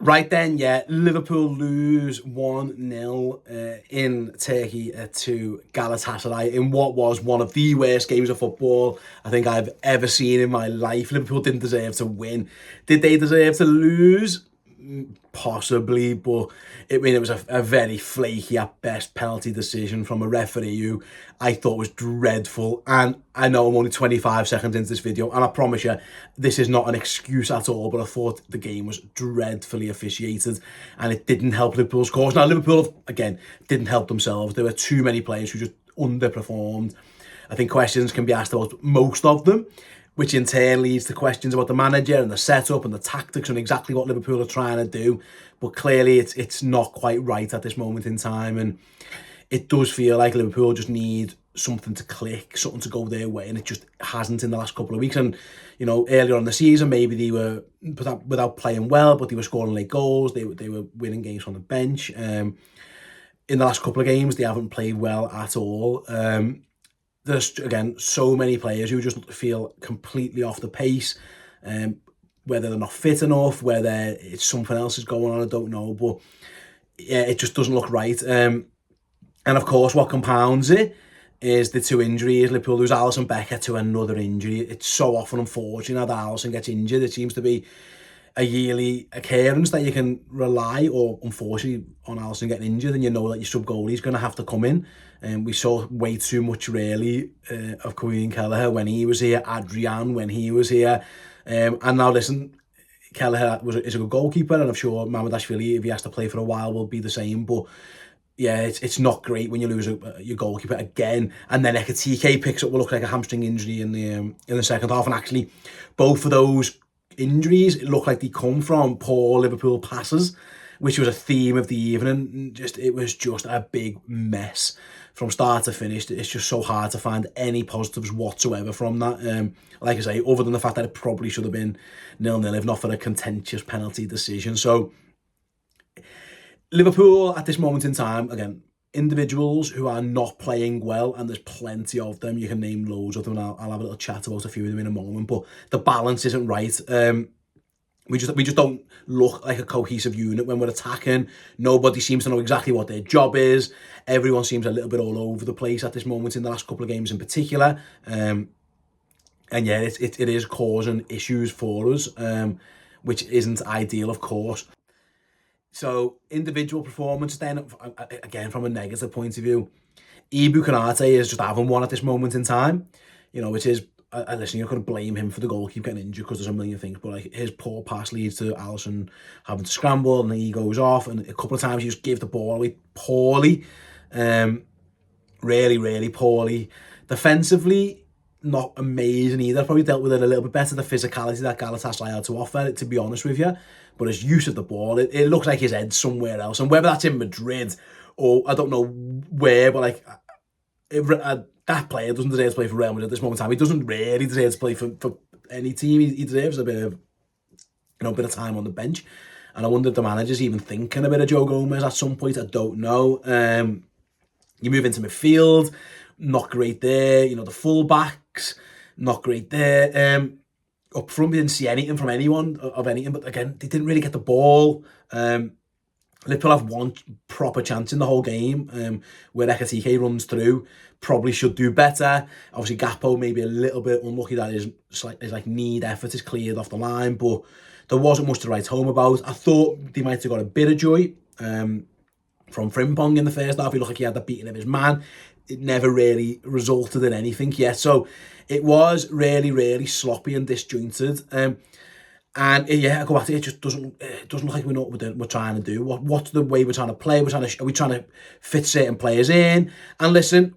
Right then, yeah, Liverpool lose 1-0 in Turkey to Galatasaray in what was one of the worst games of football I think I've ever seen in my life. Liverpool didn't deserve to win. Did they deserve to lose? Possibly, but it was a very flaky at best penalty decision from a referee who I thought was dreadful. And I know I'm only 25 seconds into this video, and I promise you, this is not an excuse at all, but I thought the game was dreadfully officiated and it didn't help Liverpool's cause. Now, Liverpool, again, didn't help themselves. There were too many players who just underperformed. I think questions can be asked about most of them, which in turn leads to questions about the manager and the setup and the tactics and exactly what Liverpool are trying to do. But clearly it's not quite right at this moment in time, and it does feel like Liverpool just need something to click, something to go their way, and it just hasn't in the last couple of weeks. And, you know, earlier on in the season, maybe they were, without playing well, but they were scoring late goals, they were winning games from the bench. In the last couple of games, they haven't played well at all. There's, again, so many players who just feel completely off the pace, whether they're not fit enough, whether it's something else is going on, I don't know, but yeah, it just doesn't look right. And of course, what compounds it is the two injuries. Liverpool lose Alisson Becker to another injury. It's so often unfortunate that Alisson gets injured. It seems to be a yearly occurrence that you can rely, or unfortunately, on Alisson getting injured, and you know that your sub-goalie's going to have to come in. And we saw way too much, really, of Cohesion Kelleher when he was here, Adrian when he was here. And now, listen, Kelleher is a good goalkeeper, and I'm sure Mamardashvili, if he has to play for a while, will be the same. But yeah, it's not great when you lose your goalkeeper again, and then Ekatike picks up what looked like a hamstring injury in the second half. And actually, both of those injuries, it looked like they come from poor Liverpool passes, which was a theme of the evening. It was just a big mess from start to finish. It's just so hard to find any positives whatsoever from that. Like I say, other than the fact that it probably should have been 0-0 if not for a contentious penalty decision. So Liverpool at this moment in time, again, individuals who are not playing well, and there's plenty of them. You can name loads of them, and I'll have a little chat about a few of them in a moment, but the balance isn't right. We just don't look like a cohesive unit when we're attacking. Nobody seems to know exactly what their job is. Everyone seems a little bit all over the place at this moment in the last couple of games in particular. And yeah, it is causing issues for us, which isn't ideal, of course. So individual performance then, again, from a negative point of view, Ibu Konate is just having one at this moment in time, you know, which is, listen, you're not going to blame him for the goalkeeper getting injured because there's a million things, but like his poor pass leads to Alisson having to scramble and then he goes off, and a couple of times he just give the ball away poorly, really, really poorly. Defensively, not amazing either. Probably dealt with it a little bit better, the physicality that Galatasaray had to offer, to be honest with you. But his use of the ball, it looks like his head's somewhere else. And whether that's in Madrid or I don't know where, but like that player doesn't deserve to play for Real Madrid at this moment in time. He doesn't really deserve to play for any team. He deserves a bit of, bit of time on the bench. And I wonder if the manager's even thinking a bit of Joe Gomez at some point. I don't know. You move into midfield, not great there. You know, the full-backs, not great there. Up front, we didn't see anything from anyone of anything, but again, they didn't really get the ball. Liverpool have one proper chance in the whole game, where Ekatike runs through. Probably should do better. Obviously, Gakpo maybe a little bit unlucky that his need effort is cleared off the line, but there wasn't much to write home about. I thought they might have got a bit of joy from Frimpong in the first half. He looked like he had the beating of his man. It never really resulted in anything yet. So it was really, really sloppy and disjointed. And yeah, I go back to it. It just doesn't look like we know what we're trying to do. What's the way we're trying to play? Are we trying to fit certain players in? And listen,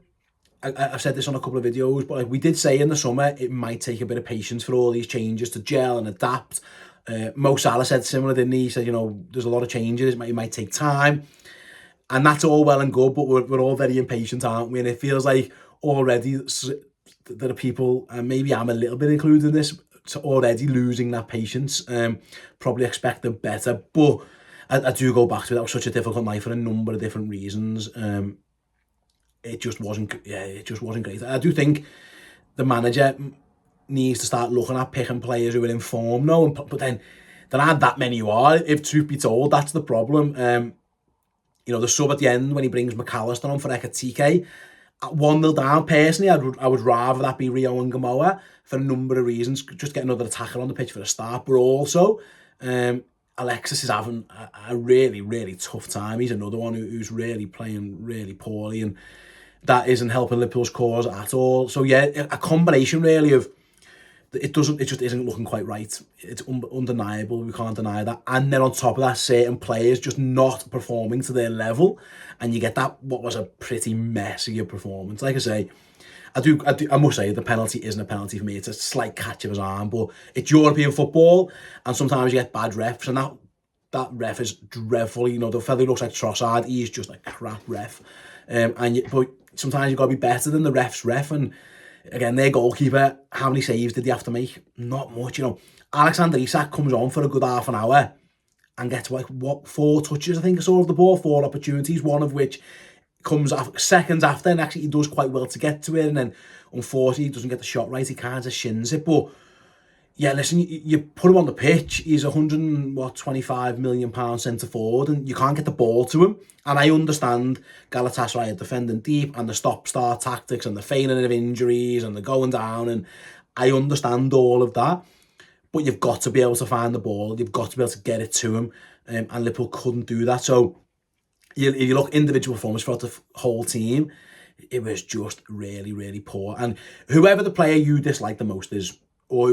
I've said this on a couple of videos, but like we did say in the summer, it might take a bit of patience for all these changes to gel and adapt. Mo Salah said similar, didn't he? He said, there's a lot of changes. It might take time. And that's all well and good, but we're all very impatient, aren't we? And it feels like already there are people, and maybe I'm a little bit included in this, already losing that patience. Probably expecting better, but I do go back to it. That was such a difficult night for a number of different reasons. It just wasn't great. I do think the manager needs to start looking at picking players who are in form now, but then there aren't that many who are, if truth be told. That's the problem. The sub at the end when he brings McAllister on for Ekatike, at 1-0 down, personally, I would rather that be Rio and Gamoa for a number of reasons. Just get another attacker on the pitch for a start, but also Alexis is having a really, really tough time. He's another one who's really playing really poorly, and that isn't helping Liverpool's cause at all. So yeah, a combination really of it just isn't looking quite right. It's undeniable. We can't deny that. And then on top of that, certain players just not performing to their level, and you get that what was a pretty messy performance. Like I say, I must say the penalty isn't a penalty for me. It's a slight catch of his arm, but it's European football, and sometimes you get bad refs, and that ref is dreadful. The fella who looks like Trossard, he's just a crap ref. But sometimes you've got to be better than the ref's ref. And again, their goalkeeper, how many saves did he have to make? Not much. Alexander Isak comes on for a good half an hour and gets 4 touches, I think I saw, of the ball, 4 opportunities, one of which comes seconds after, and actually he does quite well to get to it, and then unfortunately he doesn't get the shot right. He kind of shins it. But yeah, listen, you put him on the pitch, he's £125 million centre forward, and you can't get the ball to him. And I understand Galatasaray are defending deep, and the stop-start tactics, and the feigning of injuries, and the going down, and I understand all of that. But you've got to be able to find the ball, you've got to be able to get it to him, and Liverpool couldn't do that. So you look individual performance throughout the whole team, it was just really, really poor. And whoever the player you dislike the most is, or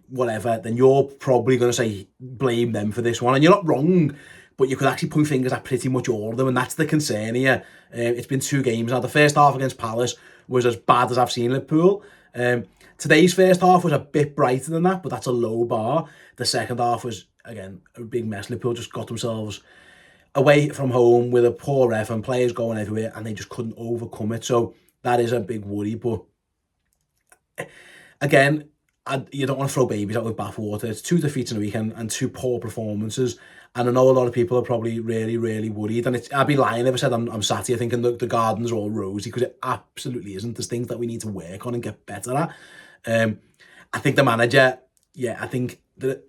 whatever, then you're probably going to say blame them for this one, and you're not wrong, but you could actually point fingers at pretty much all of them, and that's the concern here. It's been 2 games now. The first half against Palace was as bad as I've seen Liverpool. Today's first half was a bit brighter than that, but that's a low bar. The second half was, again, a big mess. Liverpool just got themselves away from home with a poor ref and players going everywhere, and they just couldn't overcome it. So that is a big worry. But again, you don't want to throw babies out with bathwater. It's 2 defeats in a weekend and 2 poor performances. And I know a lot of people are probably really, really worried. And I'd be lying if I said I'm sat here thinking the garden's all rosy, because it absolutely isn't. There's things that we need to work on and get better at. I think the manager, I think that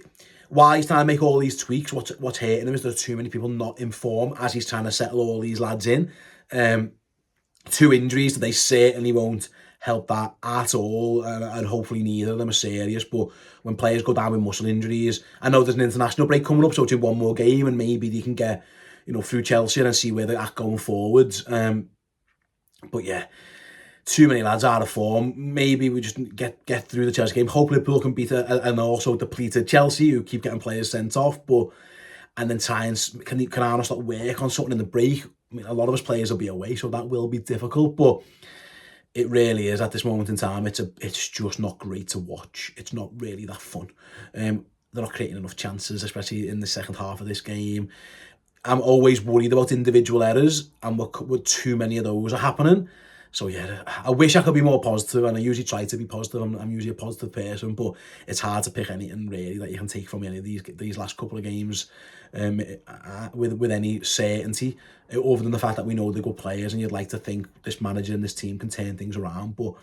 while he's trying to make all these tweaks, what's hurting him is there are too many people not informed as he's trying to settle all these lads in. 2 injuries that they certainly won't help that at all, and hopefully neither of them are serious. But when players go down with muscle injuries, I know there's an international break coming up, so it's in one more game, and maybe they can get through Chelsea and see where they're at going forwards. But yeah, too many lads out of form. Maybe we just get through the Chelsea game. Hopefully Liverpool can beat an also depleted Chelsea who keep getting players sent off, and then try and can Arnold start work on something in the break. I mean, a lot of us players will be away, so that will be difficult, but it really is at this moment in time. It's just not great to watch. It's not really that fun. They're not creating enough chances, especially in the second half of this game. I'm always worried about individual errors, and what too many of those are happening. So yeah, I wish I could be more positive, and I usually try to be positive. I'm usually a positive person, but it's hard to pick anything really that you can take from any of these last couple of games with any certainty, other than the fact that we know they're good players, and you'd like to think this manager and this team can turn things around. But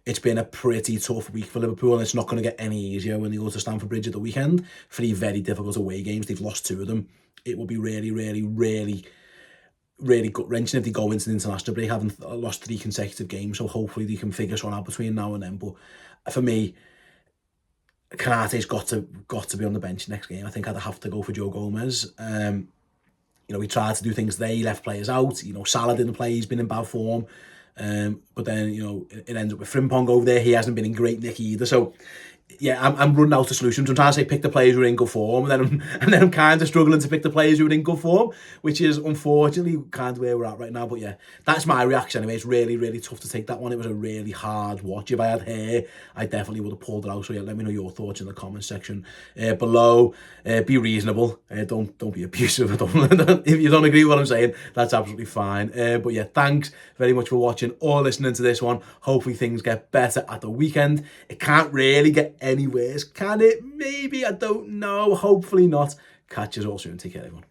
it's been a pretty tough week for Liverpool, and it's not going to get any easier when they go to Stamford Bridge at the weekend. 3 very difficult away games. They've lost 2 of them. It will be really, really, really, really gut-wrenching if they go into the international break having lost 3 consecutive games. So hopefully they can figure something out between now and then. But for me, Kanate's got to be on the bench next game. I think I'd have to go for Joe Gomez. He tried to do things there. He left players out. Salah didn't play. He's been in bad form. But then, it ends up with Frimpong over there. He hasn't been in great nick either. So yeah, I'm running out of solutions. I'm trying to say pick the players who are in good form, and then I'm kind of struggling to pick the players who are in good form, which is unfortunately kind of where we're at right now. But yeah, that's my reaction anyway. It's really, really tough to take that one. It was a really hard watch. If I had hair, I definitely would have pulled it out. So yeah, let me know your thoughts in the comment section below. Be reasonable. Don't be abusive. If you don't agree with what I'm saying, that's absolutely fine. But yeah, thanks very much for watching or listening to this one. Hopefully things get better at the weekend. It can't really get any worse, can it? Maybe, I don't know. Hopefully not. Catch us all soon. Take care, everyone.